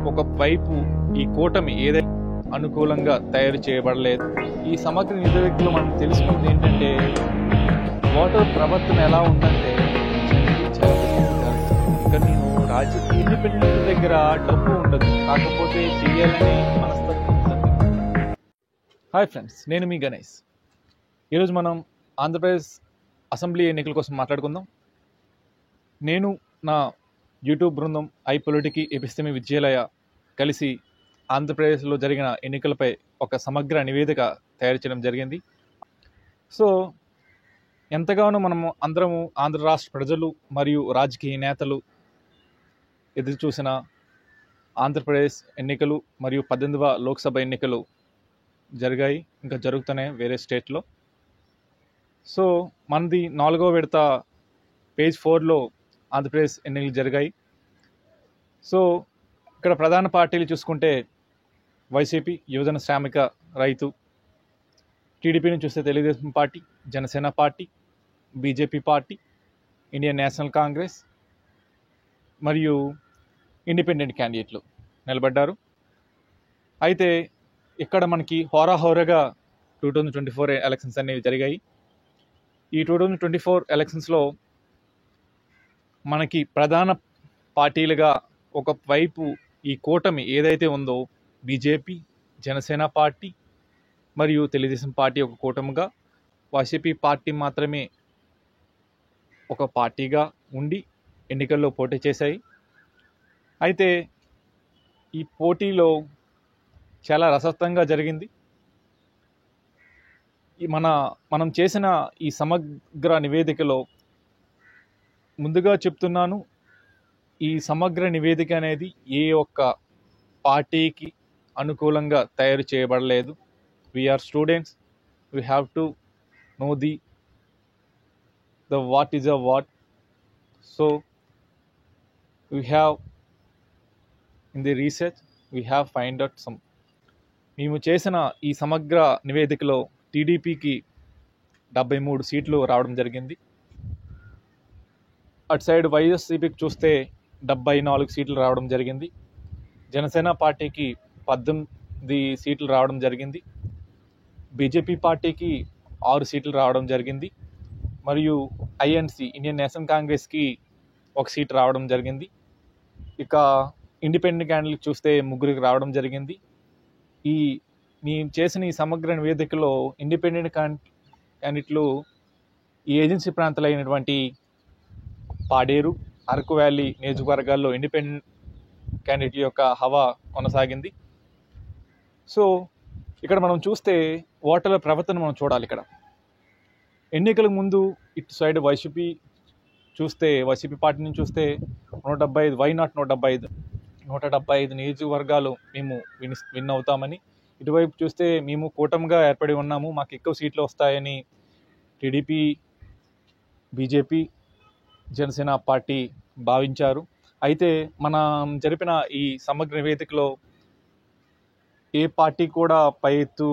ఒకవైపు ఈ కూటమి ఏదైతే అనుకూలంగా తయారు చేయబడలేదు. ఈ సమగ్ర నివేదికలో మనం తెలుసుకున్నది ఏంటంటే ఓటర్ ప్రవర్తన ఎలా ఉందంటే ఇక్కడ నేను రాజకీయ ఇండిపెండెంట్ దగ్గర డబ్బు ఉండదు, కాకపోతే చేయాలనే మనస్తత్వం ఉంటుంది. హాయ్ ఫ్రెండ్స్, నేను మీ గణేష్. ఈరోజు మనం ఆంధ్రప్రదేశ్ అసెంబ్లీ ఎన్నికల కోసం మాట్లాడుకుందాం. నేను నా యూట్యూబ్ బృందం ఐ పొలిటికి ఎపిస్టమీ విద్యాలయ కలిసి ఆంధ్రప్రదేశ్లో జరిగిన ఎన్నికలపై ఒక సమగ్ర నివేదిక తయారు చేయడం జరిగింది. సో ఎంతగానో మనము అందరము ఆంధ్ర రాష్ట్ర ప్రజలు మరియు రాజకీయ నేతలు ఎదురు చూసిన ఆంధ్రప్రదేశ్ ఎన్నికలు మరియు 18వ లోక్సభ ఎన్నికలు జరిగాయి, ఇంకా జరుగుతున్నాయి వేరే స్టేట్లో. సో మనది 4వ విడత పేజ్ 4లో ఆంధ్రప్రదేశ్ ఎన్నికలు జరిగాయి. సో ఇక్కడ ప్రధాన పార్టీలు చూసుకుంటే వైసీపీ, యువజన శ్రామిక రైతు, టీడీపీని చూస్తే Telugu Desam party, Janasena party, BJP party, Indian national Congress మరియు ఇండిపెండెంట్ క్యాండిడేట్లు నిలబడ్డారు. అయితే ఇక్కడ మనకి హోరాహోరాగా 2024 ఎలక్షన్స్ అనేవి జరిగాయి. ఈ 2024 ఎలక్షన్స్లో మనకి ప్రధాన పార్టీలుగా ఒకవైపు ఈ కూటమి ఏదైతే ఉందో బీజేపీ, జనసేన పార్టీ మరియు తెలుగుదేశం పార్టీ ఒక కూటమిగా, వైసీపీ పార్టీ మాత్రమే ఒక పార్టీగా ఉండి ఎన్నికల్లో పోటీ చేశాయి. అయితే ఈ పోటీలో చాలా రసవత్తంగా జరిగింది. మనం చేసిన ఈ సమగ్ర నివేదికలో ముందుగా చెప్తున్నాను, ఈ సమగ్ర నివేదిక అనేది ఏ ఒక్క పార్టీకి అనుకూలంగా తయారు చేయబడలేదు. We are students, we have to know the what is a what. So we have in the research we have find out some. మేము చేసిన ఈ సమగ్ర నివేదికలో టీడీపీకి 73 సీట్లు రావడం జరిగింది. అటు సైడ్ వైఎస్సీపీకి చూస్తే 74 సీట్లు రావడం జరిగింది. జనసేన పార్టీకి 18 సీట్లు రావడం జరిగింది. బీజేపీ పార్టీకి 6 సీట్లు రావడం జరిగింది. మరియు ఐఎన్సీ, ఇండియన్ నేషనల్ కాంగ్రెస్కి 1 సీట్ రావడం జరిగింది. ఇక ఇండిపెండెంట్ క్యాండిడేట్ చూస్తే 3 రావడం జరిగింది. మేము చేసిన ఈ సమగ్ర నివేదికలో ఇండిపెండెంట్ క్యాండిడేట్లు ఈ ఏజెన్సీ ప్రాంతాలైనటువంటి పాడేరు, అరకు వ్యాలీ నియోజకవర్గాల్లో ఇండిపెండెంట్ క్యాండిడేట్ యొక్క హవా కొనసాగింది. సో ఇక్కడ మనం చూస్తే ఓటర్ల ప్రవర్తన మనం చూడాలి. ఇక్కడ ఎన్నికలకు ముందు ఇటు సైడ్ వైసీపీ పార్టీ నుంచి చూస్తే 175, వై నాట్ 175 నియోజకవర్గాలు మేము విన్ అవుతామని, ఇటువైపు చూస్తే మేము కూటమిగా ఏర్పడి ఉన్నాము, మాకు ఎక్కువ సీట్లు వస్తాయని టీడీపీ, బీజేపీ, జనసేన పార్టీ భావించారు. అయితే మనం జరిపిన ఈ సమగ్ర నివేదికలో ఏ పార్టీ కూడా పై ఎత్తు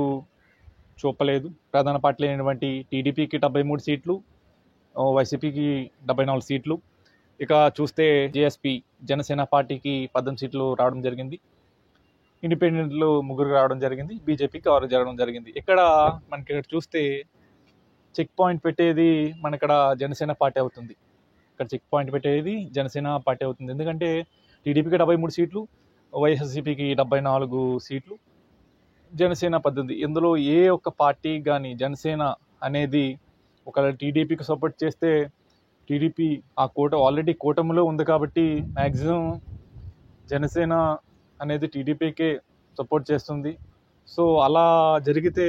చూపలేదు. ప్రధాన పార్టీలు అయినటువంటి టీడీపీకి 73 సీట్లు, వైసీపీకి 74 సీట్లు. ఇక చూస్తే జేఎస్పీ, జనసేన పార్టీకి 18 సీట్లు రావడం జరిగింది. ఇండిపెండెంట్లు 3 రావడం జరిగింది. బీజేపీకి 6 జరగడం జరిగింది. ఇక్కడ మనకి ఇక్కడ చూస్తే చెక్ పాయింట్ పెట్టేది ఇక్కడ జనసేన పార్టీ అవుతుంది. ఇక్కడ చెక్ పాయింట్ పెట్టేది జనసేన పార్టీ అవుతుంది. ఎందుకంటే టీడీపీకి 73 సీట్లు, వైఎస్సీపీకి 74 సీట్లు, జనసేన 18. ఇందులో ఏ ఒక్క పార్టీ కానీ జనసేన అనేది ఒకవేళ టీడీపీకి సపోర్ట్ చేస్తే, టీడీపీ ఆ ఆల్రెడీ కూటమిలో ఉంది కాబట్టి మ్యాక్సిమం జనసేన అనేది టీడీపీకే సపోర్ట్ చేస్తుంది. సో అలా జరిగితే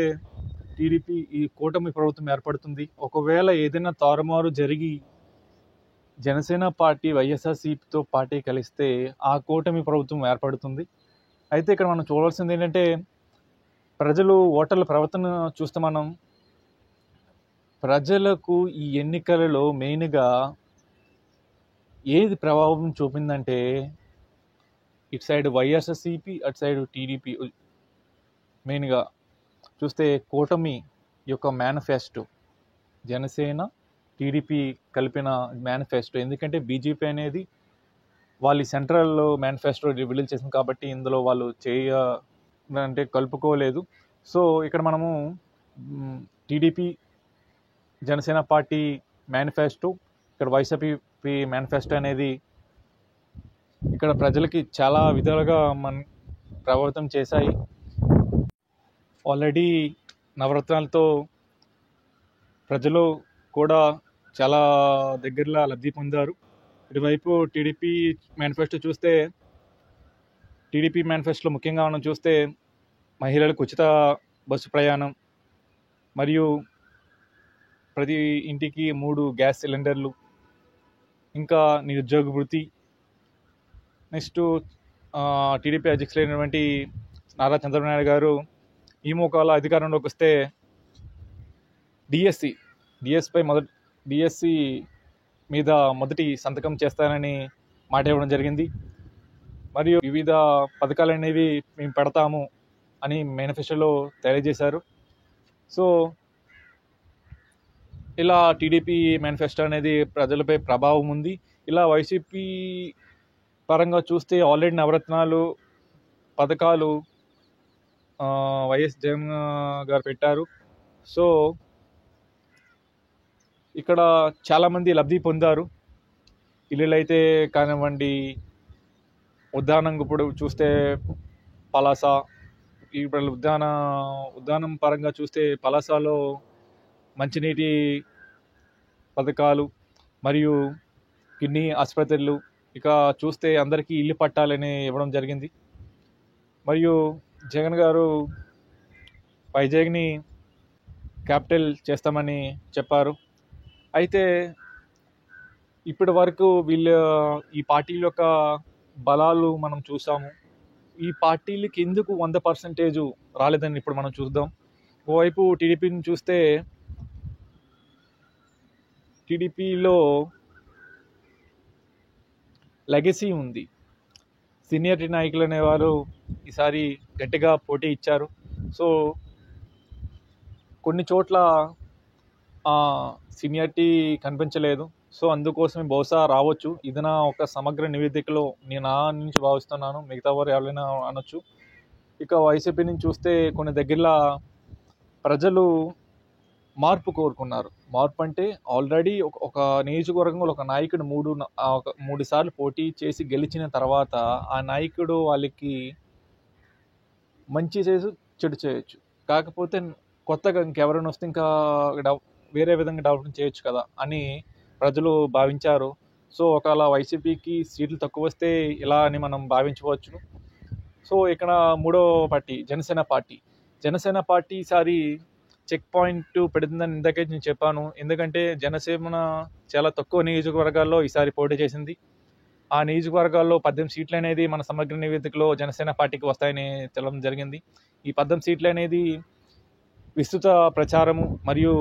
టీడీపీ ఈ కూటమి ప్రభుత్వం ఏర్పడుతుంది. ఒకవేళ ఏదైనా తారుమారు జరిగి జనసేన పార్టీ వైఎస్ఆర్సీపీతో పార్టీ కలిస్తే ఆ కూటమి ప్రభుత్వం ఏర్పడుతుంది. అయితే ఇక్కడ మనం చూడాల్సింది ఏంటంటే, ప్రజలు ఓటర్ల ప్రవర్తన చూస్తే మనం ప్రజలకు ఈ ఎన్నికలలో మెయిన్గా ఏది ప్రభావం చూపిందంటే, ఇటు సైడ్ వైఎస్ఆర్సీపీ, అటు సైడ్ టీడీపీ. మెయిన్గా చూస్తే కూటమి యొక్క మేనిఫెస్టో, జనసేన టీడీపీ కలిపిన మేనిఫెస్టో. ఎందుకంటే బీజేపీ అనేది వాళ్ళు సెంట్రల్ మేనిఫెస్టో రిలీజ్ చేసింది కాబట్టి ఇందులో వాళ్ళు అంటే కలుపుకోలేదు. సో ఇక్కడ మనము టీడీపీ జనసేన పార్టీ మేనిఫెస్టో, ఇక్కడ వైసీపీ మేనిఫెస్టో అనేది ఇక్కడ ప్రజలకి చాలా విధాలుగా ప్రభావితం చేశాయి. ఆల్రెడీ నవరత్నాలతో ప్రజలు కూడా చాలా దగ్గరలో లబ్ధి పొందారు. ఇటువైపు టీడీపీ మేనిఫెస్టోలో ముఖ్యంగా మనం చూస్తే మహిళలకు ఉచిత బస్సు ప్రయాణం, మరియు ప్రతి ఇంటికి 3 గ్యాస్ సిలిండర్లు, ఇంకా నిరుద్యోగ వృత్తి. నెక్స్ట్ టీడీపీ అధ్యక్షులైనటువంటి నారా చంద్రబాబు నాయుడు గారు ఈ మోకాల అధికారంలోకి వస్తే డిఎస్సి మీద మొదటి సంతకం చేస్తానని మాట ఇవ్వడం జరిగింది. మరియు వివిధ పథకాలు అనేవి మేము పెడతాము అని మేనిఫెస్టోలో తెలియజేశారు. సో ఇలా టీడీపీ మేనిఫెస్టో అనేది ప్రజలపై ప్రభావం ఉంది. ఇలా వైసీపీ పరంగా చూస్తే ఆల్రెడీ నవరత్నాలు పథకాలు వైఎస్ జగన్ గారు పెట్టారు. సో ఇక్కడ చాలామంది లబ్ధి పొందారు. ఇల్లులు అయితే కానివ్వండి, ఉద్యానం ఇప్పుడు చూస్తే పలాస, ఇప్పుడు ఉద్యానం పరంగా చూస్తే పలాసలో మంచినీటి పథకాలు మరియు కిడ్నీ ఆసుపత్రులు, ఇక చూస్తే అందరికీ ఇల్లు పట్టాలని ఇవ్వడం జరిగింది. మరియు జగన్ గారు వైజాగ్ని క్యాపిటల్ చేస్తామని చెప్పారు. అయితే ఇప్పటి వరకు ఈ పార్టీల యొక్క బలాలు మనం చూసాము. ఈ పార్టీలకి ఎందుకు 100% రాలేదని ఇప్పుడు మనం చూద్దాం. ఓవైపు టీడీపీని చూస్తే టీడీపీలో లెగసీ ఉంది. సీనియర్ నాయకులు అనేవారు ఈసారి గట్టిగా పోటీ ఇచ్చారు. సో కొన్ని చోట్ల సీనియారిటీ కనిపించలేదు. సో అందుకోసమే బహుశా రావచ్చు. ఇది నా ఒక సమగ్ర నివేదికలో నేను నుంచి భావిస్తున్నాను. మిగతా వారు ఎవరైనా అనొచ్చు. ఇక వైసీపీ నుంచి చూస్తే కొన్ని దగ్గరలో ప్రజలు మార్పు కోరుకున్నారు. మార్పు అంటే ఆల్రెడీ ఒక నియోజకవర్గంలో ఒక నాయకుడు 3 సార్లు పోటీ చేసి గెలిచిన తర్వాత ఆ నాయకుడు వాళ్ళకి మంచి చేసి చెడు చేయొచ్చు. కాకపోతే కొత్తగా ఇంకెవరైనా వస్తే ఇంకా వేరే విధంగా డెవలప్మెంట్ చేయొచ్చు కదా అని ప్రజలు భావించారు. సో ఒకవేళ వైసీపీకి సీట్లు తక్కువ వస్తే ఇలా అని మనం భావించవచ్చు. సో ఇక్కడ మూడో పార్టీ జనసేన పార్టీ ఈసారి చెక్ పాయింట్ పెడుతుందని ఇందాకే నేను చెప్పాను. ఎందుకంటే జనసేన చాలా తక్కువ నియోజకవర్గాల్లో ఈసారి పోటీ చేసింది. ఆ నియోజకవర్గాల్లో 18 సీట్లు అనేది మన సమగ్ర నివేదికలో జనసేన పార్టీకి వస్తాయని తెలవడం జరిగింది. ఈ 18 సీట్లు అనేది విస్తృత ప్రచారము మరియు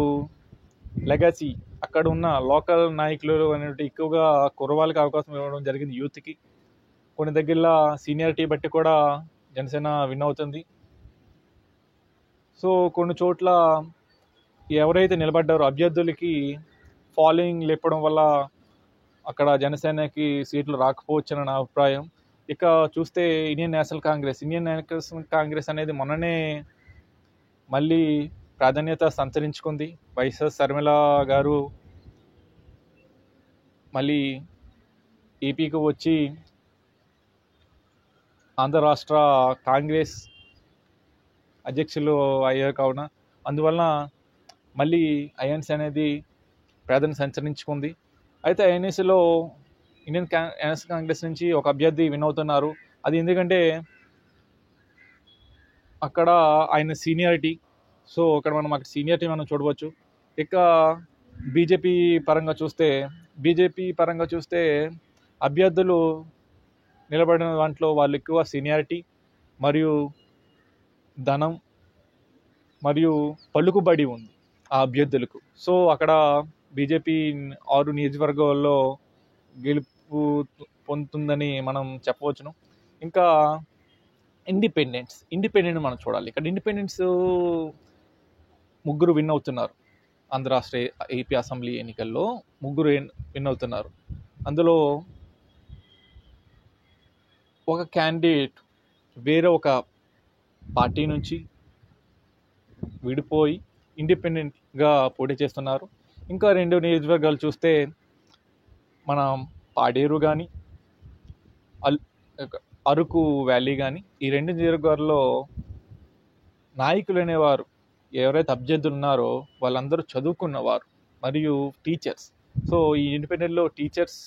లెగసీ, అక్కడ ఉన్న లోకల్ నాయకులు అనేవి ఎక్కువగా కుర్రవాళ్ళకి అవకాశం ఇవ్వడం జరిగింది. యూత్కి కొన్ని దగ్గరలో సీనియారిటీ బట్టి కూడా జనసేన విన్ అవుతుంది. సో కొన్ని చోట్ల ఎవరైతే నిలబడ్డారో అభ్యర్థులకి ఫాలోయింగ్ లేపడం వల్ల అక్కడ జనసేనకి సీట్లు రాకపోవచ్చని నా అభిప్రాయం. ఇక చూస్తే ఇండియన్ నేషనల్ కాంగ్రెస్ అనేది మొన్ననే మళ్ళీ ప్రాధాన్యత సంతరించుకుంది. వైఎస్ షర్మిల గారు మళ్ళీ ఏపీకి వచ్చి ఆంధ్ర రాష్ట్ర కాంగ్రెస్ అధ్యక్షులు అయ్యారు కావున అందువలన మళ్ళీ ఐఎన్సీ అనేది ప్రాధాన్యత సంతరించుకుంది. అయితే ఐఎన్ఎస్లో ఇండియన్ నేషనల్ కాంగ్రెస్ నుంచి ఒక అభ్యర్థి విన్ అవుతున్నారు. అది ఎందుకంటే అక్కడ ఆయన సీనియారిటీ. సో అక్కడ సీనియారిటీ మనం చూడవచ్చు. ఇక బీజేపీ పరంగా చూస్తే అభ్యర్థులు నిలబడిన దాంట్లో వాళ్ళు ఎక్కువ సీనియారిటీ మరియు ధనం మరియు పలుకుబడి ఉంది ఆ అభ్యర్థులకు. సో అక్కడ బీజేపీ 6 నియోజకవర్గాల్లో గెలుపు పొందుతుందని మనం చెప్పవచ్చును. ఇంకా ఇండిపెండెంట్ మనం చూడాలి. ఇక్కడ ఇండిపెండెంట్స్ 3 విన్ అవుతున్నారు. ఆంధ్ర రాష్ట్ర ఏపీ అసెంబ్లీ ఎన్నికల్లో 3 విన్ అవుతున్నారు. అందులో ఒక క్యాండిడేట్ వేరే ఒక పార్టీ నుంచి విడిపోయి ఇండిపెండెంట్గా పోటీ చేస్తున్నారు. ఇంకా 2 నియోజకవర్గాలు చూస్తే మనం పాడేరు కానీ అరకు వ్యాలీ కానీ, ఈ 2 నియోజకవర్గాల్లో నాయకులు అనేవారు ఎవరైతే అభ్యర్థులు ఉన్నారో వాళ్ళందరూ చదువుకున్నవారు మరియు టీచర్స్. సో ఈ ఇండిపెండెంట్లో టీచర్స్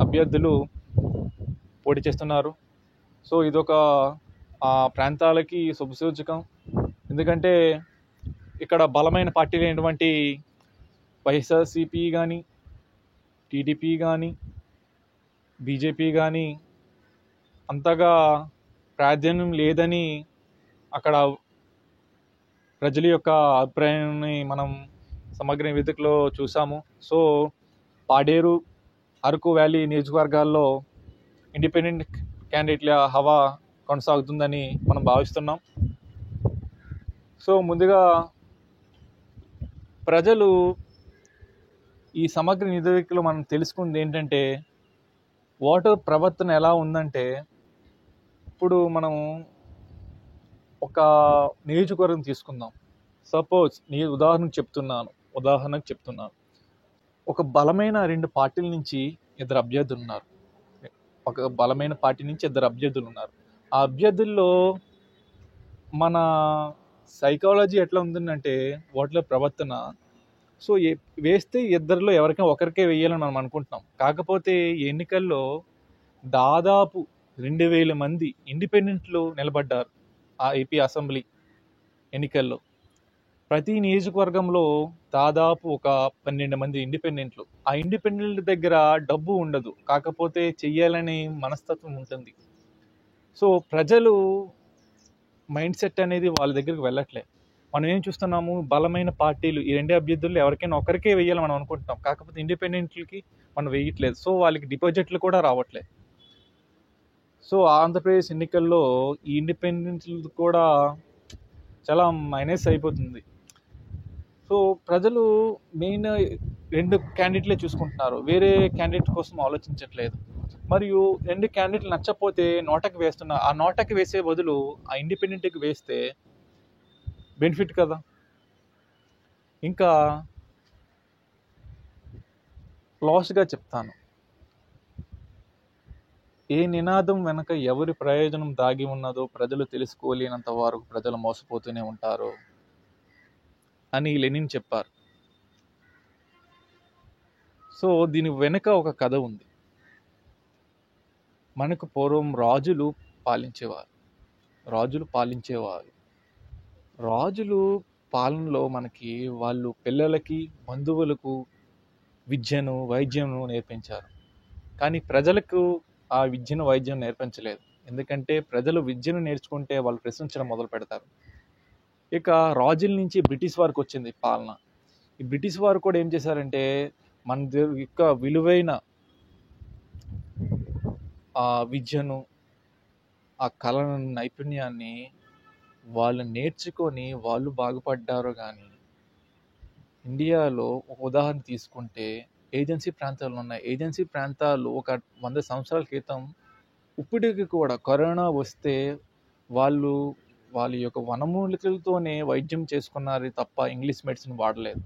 అభ్యర్థులు పోటీ చేస్తున్నారు. సో ఇదొక ఆ ప్రాంతాలకి శుభసూచకం. ఎందుకంటే ఇక్కడ బలమైన పార్టీలు అయినటువంటి వైఎస్ఆర్సీపీ కానీ, టీడీపీ కానీ, బీజేపీ కానీ అంతగా ప్రాధాన్యం లేదని అక్కడ ప్రజల యొక్క అభిప్రాయాన్ని మనం సమగ్ర నివేదికలో చూసాము. సో పాడేరు, అరకు వ్యాలీ నియోజకవర్గాల్లో ఇండిపెండెంట్ క్యాండిడేట్ల హవా కొనసాగుతుందని మనం భావిస్తున్నాం. సో ముందుగా ప్రజలు ఈ సమగ్ర నివేదికలో మనం తెలుసుకుంది ఏంటంటే, ఓటర్ ప్రవర్తన ఎలా ఉందంటే, ఇప్పుడు మనం ఒక నియోజకవర్గం తీసుకుందాం. సపోజ్ ఉదాహరణకు చెప్తున్నాను, ఒక బలమైన 2 పార్టీల నుంచి 2 అభ్యర్థులు ఉన్నారు. ఆ అభ్యర్థుల్లో మన సైకాలజీ ఎట్లా ఉందంటే, ఓట్ల ప్రవర్తన, సో వేస్తే ఇద్దరిలో ఎవరికైనా ఒకరికే వేయాలని మనం అనుకుంటున్నాం. కాకపోతే ఎన్నికల్లో దాదాపు 2000 మంది ఇండిపెండెంట్లు నిలబడ్డారు ఆ ఏపీ అసెంబ్లీ ఎన్నికల్లో. ప్రతి నియోజకవర్గంలో దాదాపు ఒక 12 మంది ఇండిపెండెంట్లు. ఆ ఇండిపెండెంట్ దగ్గర డబ్బు ఉండదు, కాకపోతే చెయ్యాలనే మనస్తత్వం ఉంటుంది. సో ప్రజలు మైండ్ సెట్ అనేది వాళ్ళ దగ్గరికి వెళ్ళట్లే. మనం ఏం చూస్తున్నాము, బలమైన పార్టీలు ఈ 2 అభ్యర్థులు ఎవరికైనా ఒకరికే వేయాలని మనం అనుకుంటున్నాం, కాకపోతే ఇండిపెండెంట్లకి మనం వేయట్లేదు. సో వాళ్ళకి డిపాజిట్లు కూడా రావట్లేదు. సో ఆంధ్రప్రదేశ్ ఎన్నికల్లో ఈ ఇండిపెండెంట్లు కూడా చాలా మైనస్ అయిపోతుంది. సో ప్రజలు మెయిన్ 2 క్యాండిడేట్లే చూసుకుంటున్నారు, వేరే క్యాండిడేట్ కోసం ఆలోచించట్లేదు. మరియు 2 క్యాండిడేట్లు నచ్చకపోతే నోటకి వేస్తున్నారు. ఆ నోటకి వేసే బదులు ఆ ఇండిపెండెంట్కి వేస్తే బెనిఫిట్ కదా. ఇంకా లాస్ట్గా చెప్తాను, ఏ నినాదం వెనక ఎవరి ప్రయోజనం దాగి ఉన్నదో ప్రజలు తెలుసుకోలేనంత వరకు ప్రజలు మోసపోతూనే ఉంటారు అని లెనిన్ చెప్పారు. సో దీని వెనుక ఒక కథ ఉంది. మనకు పూర్వం రాజులు పాలించేవారు. రాజులు పాలనలో మనకి వాళ్ళు పిల్లలకి, బంధువులకు విద్యను, వైద్యను నేర్పించారు. కానీ ప్రజలకు ఆ విద్యను, వైద్యం నేర్పించలేదు. ఎందుకంటే ప్రజలు విద్యను నేర్చుకుంటే వాళ్ళు ప్రశ్నించడం మొదలు పెడతారు. ఇక రాజుల నుంచి బ్రిటిష్ వారికి వచ్చింది పాలన. ఈ బ్రిటిష్ వారు కూడా ఏం చేశారంటే, మన యొక్క విలువైన ఆ విద్యను, ఆ కళను, నైపుణ్యాన్ని వాళ్ళు నేర్చుకొని వాళ్ళు బాగుపడ్డారు. కానీ ఇండియాలో ఒక ఉదాహరణ తీసుకుంటే ఏజెన్సీ ప్రాంతాలు ఉన్నాయి. ఏజెన్సీ ప్రాంతాలు ఒక 100 సంవత్సరాల క్రితం ఇప్పటికి కూడా కరోనా వస్తే వాళ్ళ యొక్క వనమూలికలతోనే వైద్యం చేసుకున్నారు తప్ప ఇంగ్లీష్ మెడిసిన్ వాడలేదు.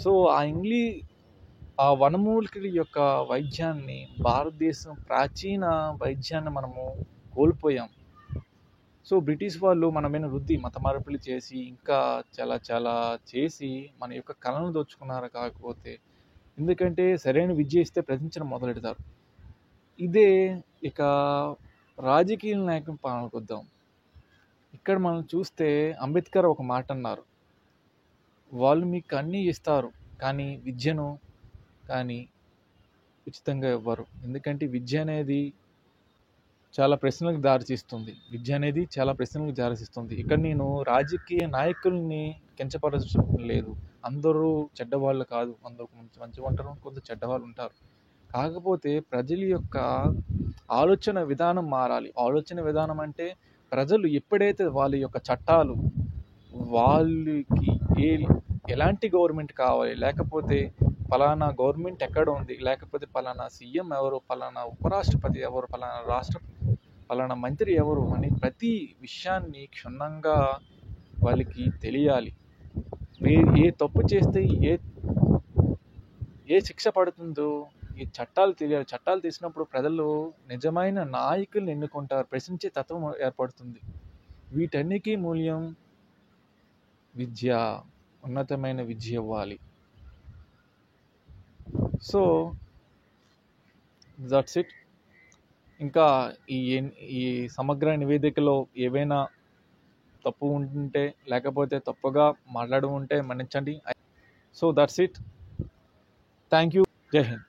సో ఆ వనమూలికల యొక్క వైద్యాన్ని, భారతదేశం ప్రాచీన వైద్యాన్ని మనము కోల్పోయాం. సో బ్రిటిష్ వాళ్ళు మన మీద మత మార్పులు చేసి ఇంకా చాలా చాలా చేసి మన యొక్క కళను దోచుకున్నారు. కాకపోతే ఎందుకంటే సరైన విద్య ఇస్తే ప్రశ్నించడం మొదలెడతారు. ఇదే ఇక రాజకీయ నాయకుల పాలనకు వద్దాం. ఇక్కడ మనం చూస్తే అంబేద్కర్ ఒక మాట అన్నారు, వాళ్ళు మీకు అన్నీ ఇస్తారు కానీ విద్యను కానీ ఉచితంగా ఇవ్వరు. ఎందుకంటే విద్య అనేది చాలా ప్రశ్నలకు దారితీస్తుంది. ఇక్కడ నేను రాజకీయ నాయకుల్ని కించపరచడం లేదు. అందరూ చెడ్డవాళ్ళు కాదు, అందరూ మంచి ఉంటారు, కొంత చెడ్డవాళ్ళు ఉంటారు. కాకపోతే ప్రజల యొక్క ఆలోచన విధానం మారాలి. ఆలోచన విధానం అంటే ప్రజలు ఎప్పుడైతే వాళ్ళ యొక్క చట్టాలు, వాళ్ళకి ఎలాంటి గవర్నమెంట్ కావాలి, లేకపోతే పలానా గవర్నమెంట్ ఎక్కడ ఉంది, లేకపోతే పలానా సీఎం ఎవరు, పలానా ఉపరాష్ట్రపతి ఎవరు, పలానా మంత్రి ఎవరు అని ప్రతి విషయాన్ని క్షుణ్ణంగా వాళ్ళకి తెలియాలి. ఏ తప్పు చేస్తే ఏ శిక్ష పడుతుందో ఈ చట్టాలు తెలియాలి. చట్టాలు తీసినప్పుడు ప్రజలు నిజమైన నాయకుల్ని ఎన్నుకుంటారు, ప్రశ్నించే తత్వం ఏర్పడుతుంది. వీటన్నిటికీ మూల్యం విద్య, ఉన్నతమైన విద్య ఇవ్వాలి. So that's it. ఇంకా ఈ సమగ్ర నివేదికలో ఏవైనా తప్పు ఉంటే, లేకపోతే తప్పుగా మాట్లాడి ఉంటే మన్నించండి. So that's it. Thank you. జై హింద్.